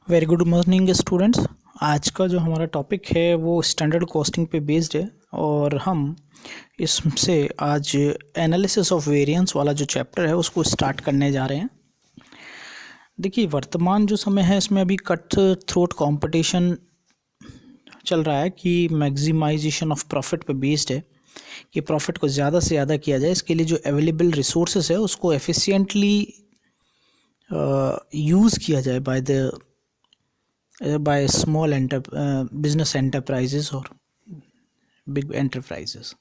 Very good morning students. आज का जो हमारा टॉपिक है वो स्टैंडर्ड कॉस्टिंग पे बेस्ड है और हम इससे आज एनालिसिस ऑफ वेरिएंस वाला जो चैप्टर है उसको स्टार्ट करने जा रहे हैं। देखिए, वर्तमान जो समय है इसमें अभी कट थ्रोट कंपटीशन चल रहा है कि मैक्सिमाइजेशन ऑफ प्रॉफिट पे बेस्ड है कि प्रॉफिट को ज़्यादा से ज़्यादा किया जाए। इसके लिए जो अवेलेबल रिसोर्सेज है उसको एफिशिएंटली यूज़ किया जाए by small business enterprises or big enterprises।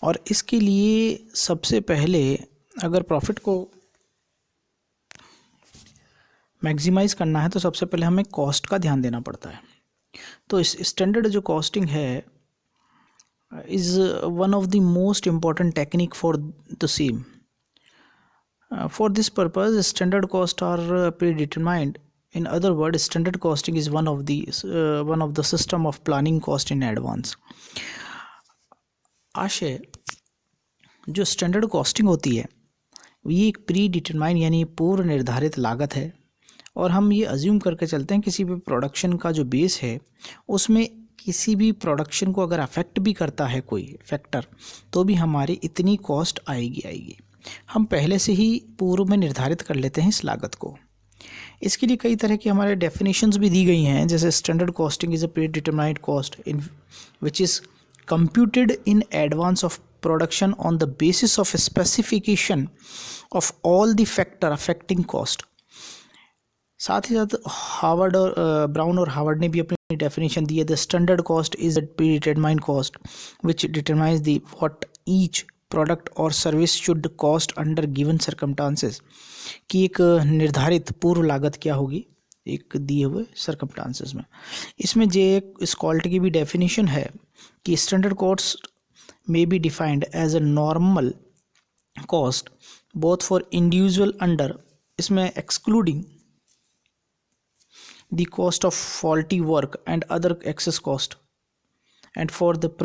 और इसके लिए सबसे पहले अगर प्रॉफिट को मैक्सिमाइज करना है तो सबसे पहले हमें कॉस्ट का ध्यान देना पड़ता है। तो इस स्टैंडर्ड जो कॉस्टिंग है is one of the most important technique for the same. For this purpose, standard costs are predetermined. In other words, standard costing is one of the system of planning cost in advance। आशय जो standard costing होती है ये एक pre determine यानी पूर्व निर्धारित लागत है और हम ये अज्यूम करके चलते हैं किसी भी प्रोडक्शन का जो बेस है उसमें किसी भी प्रोडक्शन को अगर अफेक्ट भी करता है कोई फैक्टर तो भी हमारी इतनी कॉस्ट आएगी। हम पहले से ही पूर्व में निर्धारित कर लेते हैं इस लागत को। इसके लिए कई तरह की हमारे डेफिनेशंस भी दी गई हैं, जैसे standard costing is a predetermined cost in which is computed in advance of production on the basis of specification of all the factor affecting cost. साथ ही साथ हार्वर्ड और ब्राउन और हार्वर्ड ने भी अपनी डेफिनेशन दी है, the standard cost is a predetermined cost which determines the what each product और service should cost under given circumstances, कि एक निर्धारित पूर्व लागत क्या होगी एक दिए हुए सर्कमस्टांसेस में। इसमें इस कॉल्ट की भी डेफिनेशन है कि standard cost may be defined as a normal cost both for individual under इसमें excluding the cost of faulty work and other excess cost and for the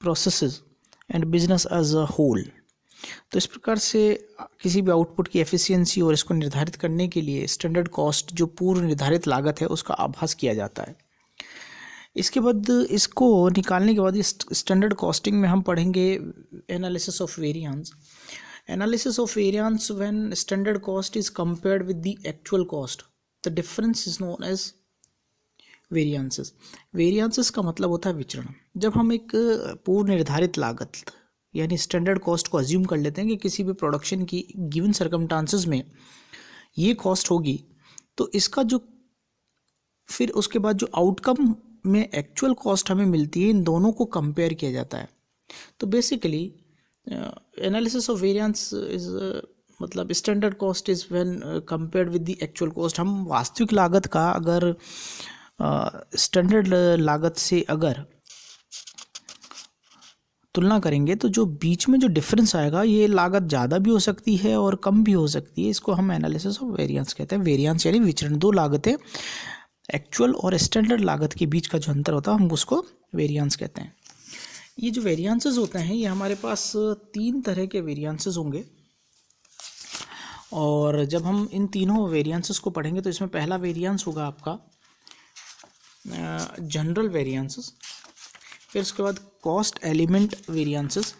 processes and business as a whole। तो इस प्रकार से किसी भी output की efficiency और इसको निर्धारित करने के लिए स्टैंडर्ड कॉस्ट जो पूर्व निर्धारित लागत है उसका आभास किया जाता है। इसके बाद इसको निकालने के बाद इस स्टैंडर्ड कॉस्टिंग में हम पढ़ेंगे analysis of variance. Analysis of variance when standard cost is compared with the actual cost, the difference is known as variances. Variances का मतलब होता है विचरण। जब हम एक पूर्व निर्धारित लागत यानी स्टैंडर्ड कॉस्ट को अज्यूम कर लेते हैं कि किसी भी प्रोडक्शन की गिवन सर्कमस्टांसेस में ये कॉस्ट होगी, तो इसका जो फिर उसके बाद जो आउटकम में एक्चुअल कॉस्ट हमें मिलती है इन दोनों को कंपेयर किया जाता है। तो basically analysis of variance is मतलब standard cost is when compared with the actual cost. हम वास्तविक लागत का अगर स्टैंडर्ड लागत से अगर तुलना करेंगे तो जो बीच में जो डिफरेंस आएगा ये लागत ज़्यादा भी हो सकती है और कम भी हो सकती है। इसको हम एनालिसिस ऑफ वेरिएंस कहते हैं। वेरिएंस यानी विचरण, दो लागतें एक्चुअल और स्टैंडर्ड लागत के बीच का जो अंतर होता है हम उसको वेरिएंस कहते हैं। ये जो वेरिएंसेस होते हैं ये हमारे पास तीन तरह के वेरिएंसेस होंगे और जब हम इन तीनों वेरिएंसेस को पढ़ेंगे तो इसमें पहला वेरिएंस होगा आपका जनरल वेरिएंसेस, फिर उसके बाद कॉस्ट एलिमेंट वेरिएंसेस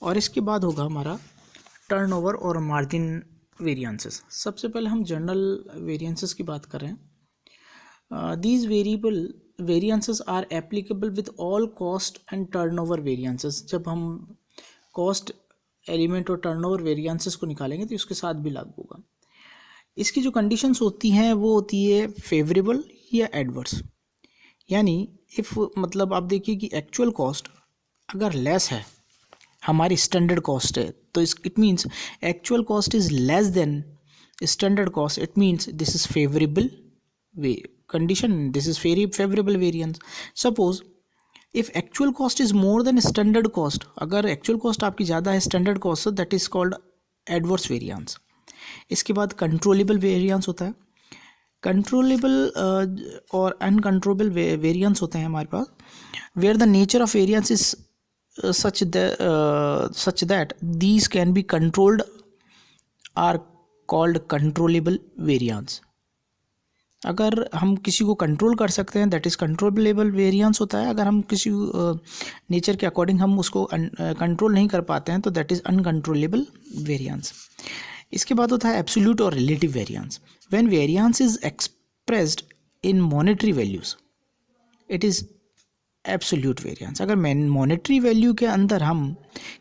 और इसके बाद होगा हमारा टर्नओवर और मार्जिन वेरिएंसेस। सबसे पहले हम जनरल वेरिएंसेस की बात कर रहे हैं। These variances are applicable with all cost and turnover variances। जब हम cost एलिमेंट और टर्नओवर वेरिएंसेस को निकालेंगे तो इसके साथ भी लागू होगा। इसकी जो कंडीशंस होती हैं वो होती है फेवरेबल या एडवर्स। यानी इफ़ मतलब आप देखिए कि एक्चुअल कॉस्ट अगर लेस है हमारी स्टैंडर्ड कॉस्ट है तो it means actual cost is less than standard cost, it means this is favourable condition, this is very favorable variance। suppose if actual cost is more than standard cost, अगर actual cost आपकी ज़्यादा है standard cost से, that is called adverse variance। इसके बाद controllable variance होता है। controllable और uncontrollable variance होते हैं हमारे पास, where the nature of variance is such that these can be controlled or called controllable variance. अगर हम किसी को कंट्रोल कर सकते हैं दैट इज़ कंट्रोलेबल वेरिएंस होता है। अगर हम किसी नेचर के अकॉर्डिंग हम उसको कंट्रोल नहीं कर पाते हैं तो दैट इज़ अनकंट्रोलेबल वेरिएंस। इसके बाद होता है एब्सोल्यूट और relative variance. When variance is expressed in monetary values it is absolute variance. अगर मॉनेटरी वैल्यू के अंदर हम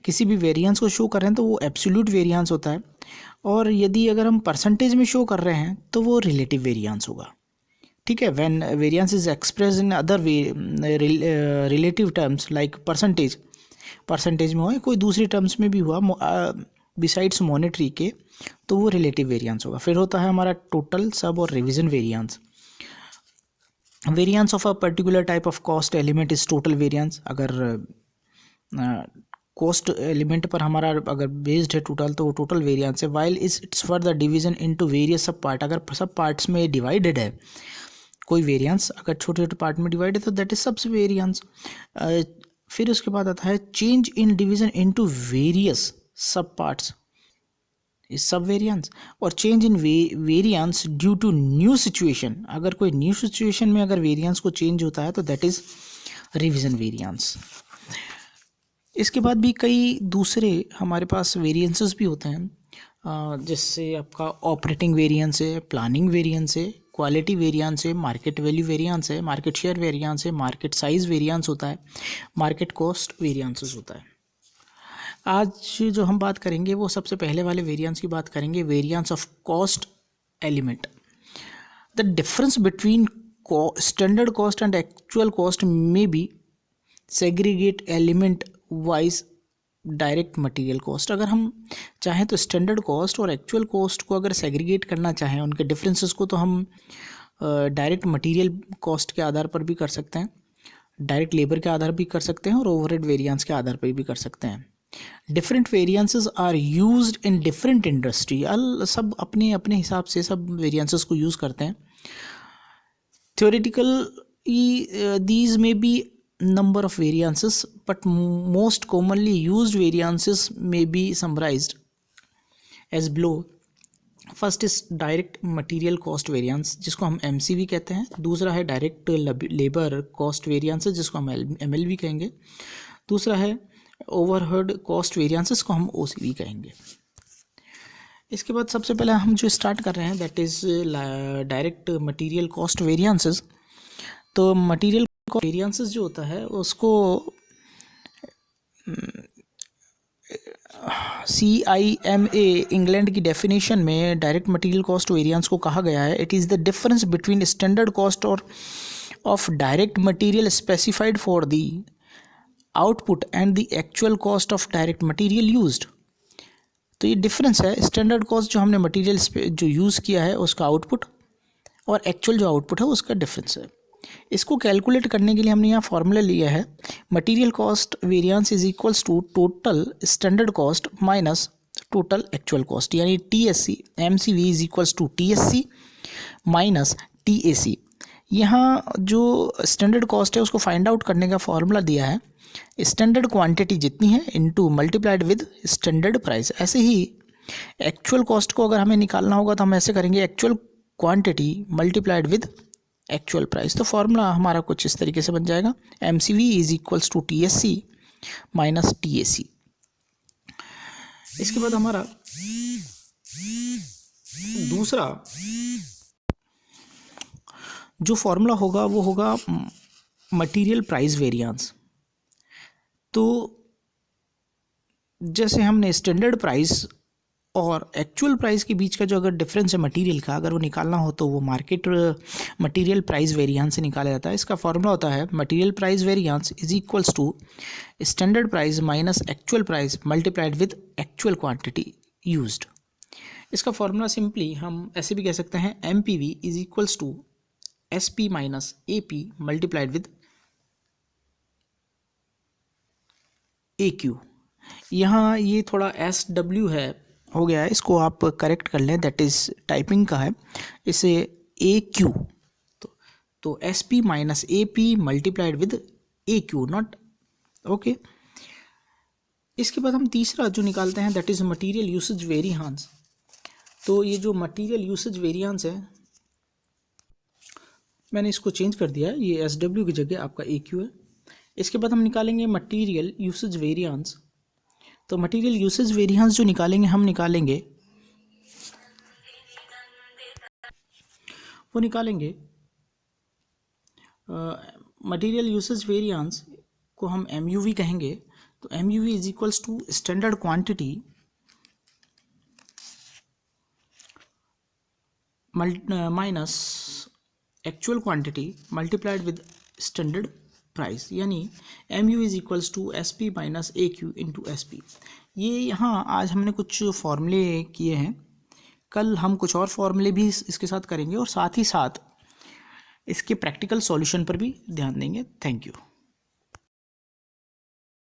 किसी भी वेरिएंस को शो कर रहे हैं तो वो एब्सोल्यूट वेरिएंस होता है, और यदि अगर हम परसेंटेज में शो कर रहे हैं तो वो रिलेटिव वेरिएंस होगा। ठीक है, when variance is express in other relative terms like percentage में हो कोई दूसरी टर्म्स में भी हुआ बिसाइड्स मॉनेटरी के, तो वो रिलेटिव वेरिएंस होगा। फिर होता है हमारा टोटल, सब और revision variance. Variance of a particular type of cost element is total variance. अगर कॉस्ट एलिमेंट पर हमारा अगर बेस्ड है टोटल तो वो टोटल वेरिएंस है। While is it's further division into various सब पार्ट। अगर सब पार्ट्स में डिवाइडेड है कोई वेरिएंस, अगर छोटे छोटे पार्ट में डिवाइड है तो दैट इज सब वेरिएंस। फिर उसके बाद आता है change in division into various sub parts is sub variance, और change in variance due to new situation. अगर कोई न्यू सिचुएशन में अगर वेरिएंस को चेंज होता है तो दैट इज रिवीजन वेरिएंस। इसके बाद भी कई दूसरे हमारे पास वेरिएंसेस भी होते हैं, जिससे आपका ऑपरेटिंग वेरिएंस है, प्लानिंग वेरिएंस है, क्वालिटी वेरिएंस है, मार्केट वैल्यू वेरिएंस है, मार्केट शेयर वेरिएंस है, मार्केट साइज वेरिएंस होता है, मार्केट कॉस्ट वेरिएंसेस होता है। आज जो हम बात करेंगे वो सबसे पहले वाले वेरिएंस की बात करेंगे, variance of cost element. The difference between standard cost and actual cost में be segregate element wise direct material cost. अगर हम चाहें तो स्टैंडर्ड कॉस्ट और एक्चुअल कॉस्ट को अगर सेग्रीगेट करना चाहें उनके डिफरेंसेस को, तो हम डायरेक्ट मटेरियल कॉस्ट के आधार पर भी कर सकते हैं, डायरेक्ट लेबर के आधार भी कर सकते हैं, और ओवरहेड वेरिएंस के आधार पर भी कर सकते हैं। Different variances are used in different industry. सब अपने अपने हिसाब से सब वेरिएंसेस को यूज़ करते हैं। थ्योरेटिकली दीज में B number of variances, but most commonly used variances may be summarized as below. First is direct material cost variance जिसको हम MCV कहते हैं। दूसरा है डायरेक्ट लेबर कॉस्ट वेरिएंसेस जिसको हम MLV कहेंगे। दूसरा है ओवरहेड कॉस्ट वेरिएंसेस को हम OCV कहेंगे। इसके बाद सबसे पहले हम जो स्टार्ट कर रहे हैं that is direct material cost variances. तो मटेरियल वेरिएंसेस जो होता है उसको CIMA इंग्लैंड की डेफिनेशन में डायरेक्ट मटेरियल कॉस्ट वेरिएंस को कहा गया है, it is the difference between standard cost और of direct material specified for the output and the actual cost of direct material used. तो ये डिफरेंस है, स्टैंडर्ड कॉस्ट जो हमने मटेरियल जो यूज़ किया है उसका आउटपुट, और एक्चुअल जो आउटपुट है उसका डिफरेंस है। इसको कैलकुलेट करने के लिए हमने यहाँ फॉर्मूला लिया है, material cost variance is equals to total standard cost minus total actual cost, यानी TSC MCV is equals to TSC minus TAC। यहाँ जो स्टैंडर्ड कॉस्ट है उसको फाइंड आउट करने का फॉर्मूला दिया है, स्टैंडर्ड क्वांटिटी जितनी है into multiplied with standard price. ऐसे ही एक्चुअल कॉस्ट को अगर हमें निकालना होगा तो हम ऐसे करेंगे, actual quantity multiplied with actual price. तो फॉर्मूला हमारा कुछ इस तरीके से बन जाएगा, MCV is equals to TSC minus TAC। इसके बाद हमारा दूसरा जो फॉर्मूला होगा वो होगा मटेरियल प्राइस वेरिएंस। तो जैसे हमने स्टैंडर्ड प्राइस और एक्चुअल प्राइस के बीच का जो अगर डिफरेंस है मटेरियल का, अगर वो निकालना हो तो वो मार्केट मटेरियल प्राइस वेरिएंस से निकाला जाता है। इसका फॉर्मूला होता है material price variance is equals to standard price minus actual price multiplied with actual quantity used. इसका फॉर्मूला सिंपली हम ऐसे भी कह सकते हैं, MPV is equals to SP minus AP multiplied with AQ। यहाँ ये थोड़ा SW है हो गया है, इसको आप करेक्ट कर लें, दैट इज़ टाइपिंग का है, इसे AQ। तो SP minus AP multiplied with AQ not okay. इसके बाद हम तीसरा जो निकालते हैं that is material usage variance. तो ये जो मटेरियल यूसेज वेरिएंस है, मैंने इसको चेंज कर दिया है, ये SW की जगह आपका AQ है। इसके बाद हम निकालेंगे मटेरियल यूसेज वेरिएंस। तो मटेरियल यूसेज वेरिएंस जो निकालेंगे, हम निकालेंगे मटेरियल यूसेज वेरिएंस को हम MUV कहेंगे। तो MUV is equals to standard quantity minus actual quantity multiplied with standard price, यानी MU is equals to SP minus AQ into SP। ये यहाँ आज हमने कुछ फॉर्मूले किए हैं, कल हम कुछ और फॉर्मूले भी इसके साथ करेंगे और साथ ही साथ इसके प्रैक्टिकल सॉल्यूशन पर भी ध्यान देंगे। Thank you.